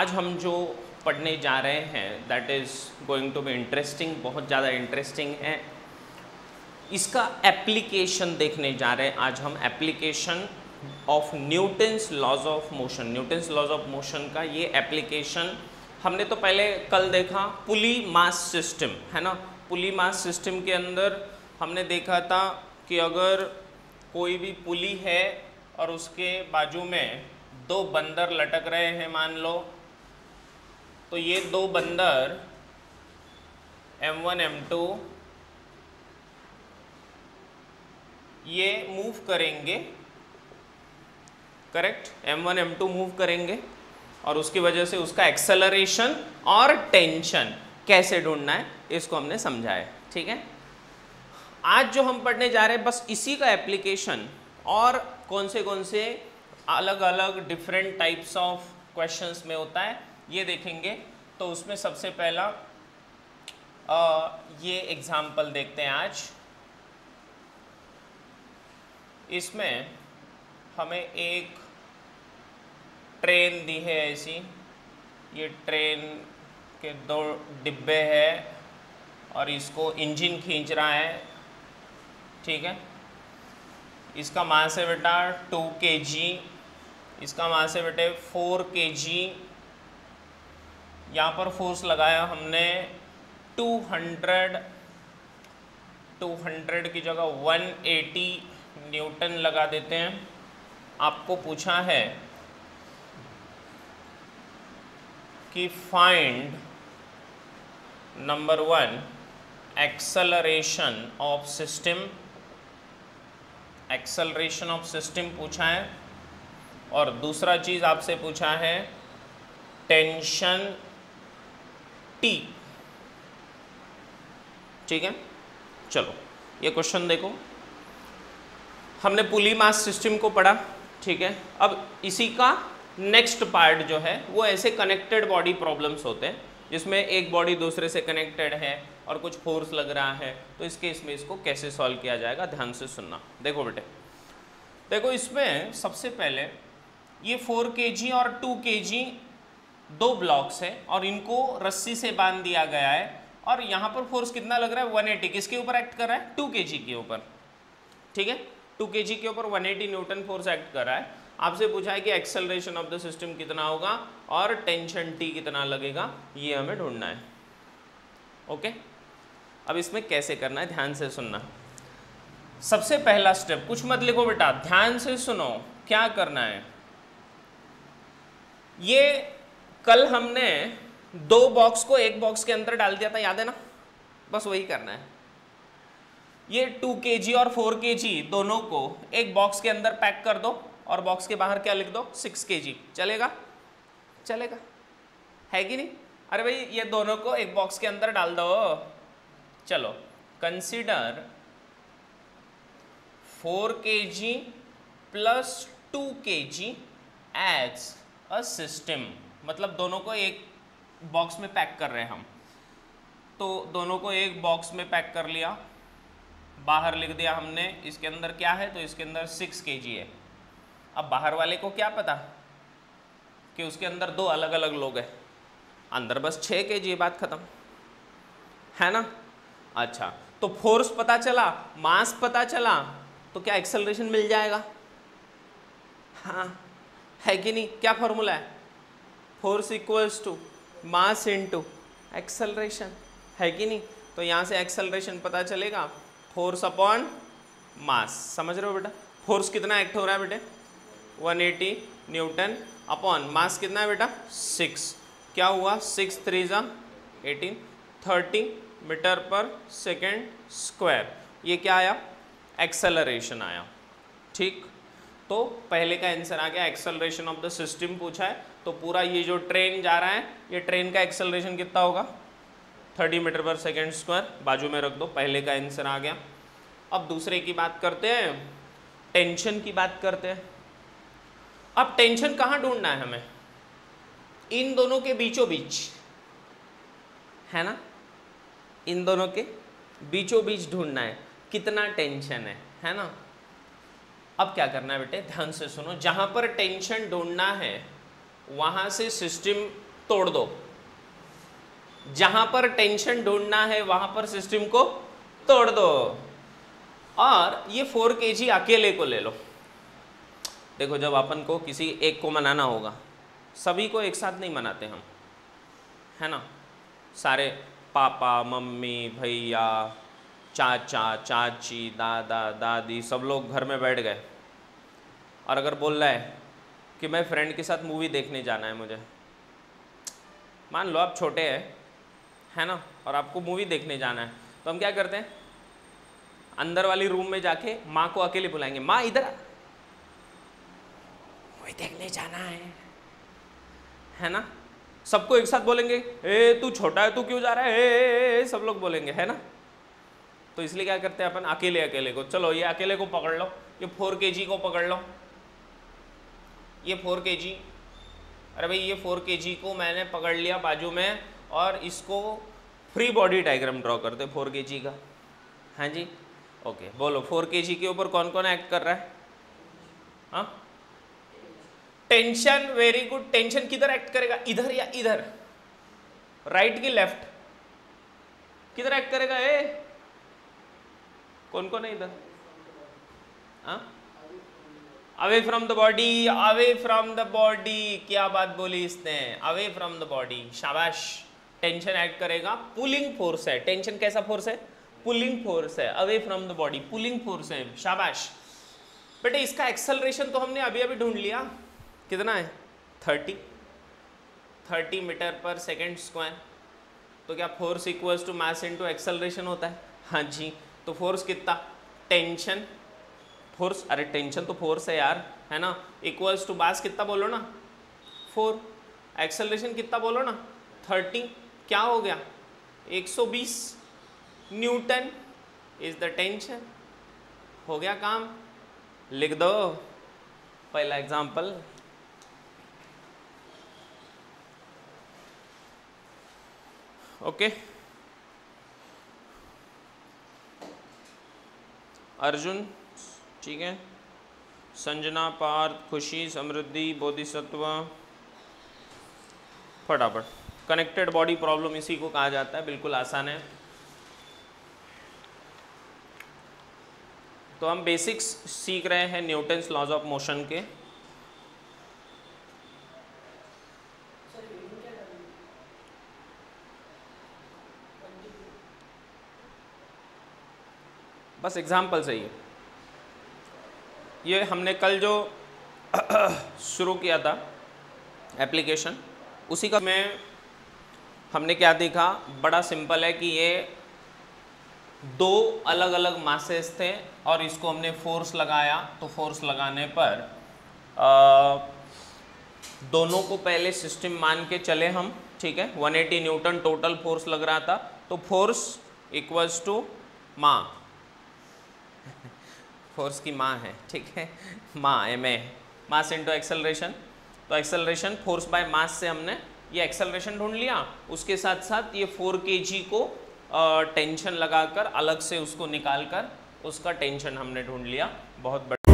आज हम जो पढ़ने जा रहे हैं that is going to be interesting, बहुत ज़्यादा इंटरेस्टिंग है। इसका एप्लीकेशन देखने जा रहे हैं आज हम, application of Newton's laws of motion. Newton's laws of motion का ये एप्लीकेशन हमने तो पहले कल देखा पुली मास सिस्टम, है ना। पुली मास सिस्टम के अंदर हमने देखा था कि अगर कोई भी पुली है और उसके बाजू में दो बंदर लटक रहे हैं मान लो, तो ये दो बंदर M1 M2 ये मूव करेंगे, करेक्ट, M1 M2 मूव करेंगे और उसकी वजह से उसका एक्सेलरेशन और टेंशन कैसे ढूंढना है इसको हमने समझाया, ठीक है। आज जो हम पढ़ने जा रहे हैं बस इसी का एप्लीकेशन और कौन से अलग अलग डिफरेंट टाइप्स ऑफ क्वेश्चंस में होता है ये देखेंगे। तो उसमें सबसे पहला ये एग्जाम्पल देखते हैं आज। इसमें हमें एक ट्रेन दी है ऐसी, ये ट्रेन के दो डिब्बे हैं और इसको इंजन खींच रहा है, ठीक है। इसका मास है बेटा 2 kg, इसका मास है बेटे 4 kg। यहाँ पर फोर्स लगाया हमने 200 की जगह 180 न्यूटन लगा देते हैं। आपको पूछा है कि find number 1 acceleration of system, acceleration of system पूछा है और दूसरा चीज़ आपसे पूछा है टेंशन T, ठीक है। चलो ये क्वेश्चन देखो, हमने पुली मास सिस्टम को पढ़ा, ठीक है। अब इसी का नेक्स्ट पार्ट जो है वो ऐसे कनेक्टेड बॉडी प्रॉब्लम्स होते हैं जिसमें एक बॉडी दूसरे से कनेक्टेड है और कुछ फोर्स लग रहा है, तो इस केस में इसको कैसे सॉल्व किया जाएगा ध्यान से सुनना। देखो बेटे, देखो इसमें सबसे पहले ये 4 kg और 2 kg दो ब्लॉक्स है और इनको रस्सी से बांध दिया गया है और यहाँ पर फोर्स कितना लग रहा है 180, किसके ऊपर एक्ट कर रहा है 2 kg के ऊपर, ठीक है। 2 kg के ऊपर 180 न्यूटन फोर्स एक्ट कर रहा है। आपसे पूछा है कि एक्सेलरेशन ऑफ द सिस्टम कितना होगा और टेंशन T कितना लगेगा, ये हमें ढूंढना है, ओके। अब इसमें कैसे करना है ध्यान से सुनना। सबसे पहला स्टेप, कुछ मत लिखो बेटा, ध्यान से सुनो क्या करना है। ये कल हमने दो बॉक्स को एक बॉक्स के अंदर डाल दिया था, याद है ना, बस वही करना है। ये 2 kg और 4 kg दोनों को एक बॉक्स के अंदर पैक कर दो और बॉक्स के बाहर क्या लिख दो 6 kg, चलेगा, चलेगा है कि नहीं। अरे भाई ये दोनों को एक बॉक्स के अंदर डाल दो। चलो consider 4 kg plus 2 kg as a system, मतलब दोनों को एक बॉक्स में पैक कर रहे हैं हम, तो दोनों को एक बॉक्स में पैक कर लिया, बाहर लिख दिया हमने इसके अंदर क्या है, तो इसके अंदर 6 kg है। अब बाहर वाले को क्या पता कि उसके अंदर दो अलग अलग लोग हैं, अंदर बस 6 kg, बात खत्म, है ना। अच्छा, तो फोर्स पता चला, मास पता चला, तो क्या एक्सेलरेशन मिल जाएगा, हाँ है कि नहीं। क्या फॉर्मूला है, force equals to mass into acceleration, है कि नहीं। तो यहाँ से एक्सेलरेशन पता चलेगा फोर्स अपॉन मास, समझ रहे हो बेटा। फोर्स कितना एक्ट हो रहा है बेटे 180 न्यूटन अपॉन मास कितना है बेटा 6, क्या हुआ 6 3 18, 30 मीटर पर सेकेंड स्क्वायर, ये क्या आया एक्सेलरेशन आया, ठीक। तो पहले का आंसर आ गया, एक्सेलरेशन ऑफ द सिस्टम पूछा है, तो पूरा ये जो ट्रेन जा रहा है ये ट्रेन का एक्सेलरेशन कितना होगा 30 मीटर पर सेकेंड स्क्वायर, बाजू में रख दो, पहले का आंसर आ गया। अब दूसरे की बात करते हैं, टेंशन की बात करते हैं। अब टेंशन कहाँ ढूंढना है हमें, इन दोनों के बीचों बीच, है ना, इन दोनों के बीचों बीच ढूंढना है कितना टेंशन है ना। अब क्या करना है बेटे ध्यान से सुनो, जहां पर टेंशन ढूंढना है वहां से सिस्टम तोड़ दो, जहां पर टेंशन ढूंढना है वहां पर सिस्टम को तोड़ दो। और ये 4 kg अकेले को ले लो। देखो जब अपन को किसी एक को मनाना होगा, सभी को एक साथ नहीं मनाते हम, है ना। सारे पापा मम्मी भैया चाचा चाची दादा दादी सब लोग घर में बैठ गए, और अगर बोल रहा है कि मैं फ्रेंड के साथ मूवी देखने जाना है मुझे, मान लो आप छोटे हैं, है ना, और आपको मूवी देखने जाना है, तो हम क्या करते हैं, अंदर वाली रूम में जाके माँ को अकेले बुलाएंगे, माँ इधर मूवी देखने जाना है ना। सबको एक साथ बोलेंगे, ए तू छोटा है तू क्यों जा रहा है, ए सब लोग बोलेंगे, है ना। तो इसलिए क्या करते हैं अपन, अकेले अकेले को, चलो ये अकेले को पकड़ लो, ये 4 kg को पकड़ लो, ये 4 kg, अरे भाई ये 4 kg को मैंने पकड़ लिया बाजू में, और इसको फ्री बॉडी डायग्राम ड्रॉ कर दे 4 kg का। हाँ जी, ओके, बोलो 4 kg के ऊपर कौन कौन एक्ट कर रहा है। हाँ, टेंशन, वेरी गुड। टेंशन किधर एक्ट करेगा, इधर या इधर, राइट की लेफ्ट, किधर एक्ट करेगा, ए कौन कौन है इधर। हाँ, away from the body, away from the body, क्या बात बोली इसने, अवे फ्रॉम द बॉडी, शाबाश। टेंशन एक्ट करेगा, पुलिंग फोर्स है, टेंशन कैसा फोर्स है, पुलिंग फोर्स है, away from the body pulling force है, शाबाश। बेटे इसका एक्सेलरेशन तो हमने अभी अभी ढूंढ लिया, कितना है 30 मीटर पर सेकेंड स्क्वायर। तो क्या force equals to mass into acceleration होता है। हाँ जी, तो फोर्स कितना, टेंशन फोर्स, अरे टेंशन तो फोर्स है यार, है ना, इक्वल्स टू मास कितना बोलो ना 4, एक्सेलरेशन कितना बोलो ना 30, क्या हो गया 120 न्यूटन इज द टेंशन। हो गया काम, लिख दो पहला एग्जाम्पल। ओके, अर्जुन, ठीक है, संजना, पार्थ, खुशी, समृद्धि, बोधिसत्व, फटाफट। कनेक्टेड बॉडी प्रॉब्लम इसी को कहा जाता है, बिल्कुल आसान है। तो हम बेसिक्स सीख रहे हैं न्यूटन्स लॉज ऑफ मोशन के। बस एग्जाम्पल सही है, ये हमने कल जो शुरू किया था एप्लीकेशन, उसी का में हमने क्या देखा, बड़ा सिंपल है कि ये 2 अलग अलग मासेस थे और इसको हमने फोर्स लगाया, तो फोर्स लगाने पर दोनों को पहले सिस्टम मान के चले हम, ठीक है, 180 न्यूटन टोटल फोर्स लग रहा था, तो फोर्स इक्वल्स टू माँ, फोर्स की माँ है, ठीक है, माँ M A, mass into acceleration. तो एक्सेलरेशन फोर्स बाय मास से हमने ये एक्सेलरेशन ढूंढ लिया, उसके साथ साथ ये 4 kg को टेंशन लगाकर अलग से उसको निकाल कर उसका टेंशन हमने ढूंढ लिया। बहुत बड़ा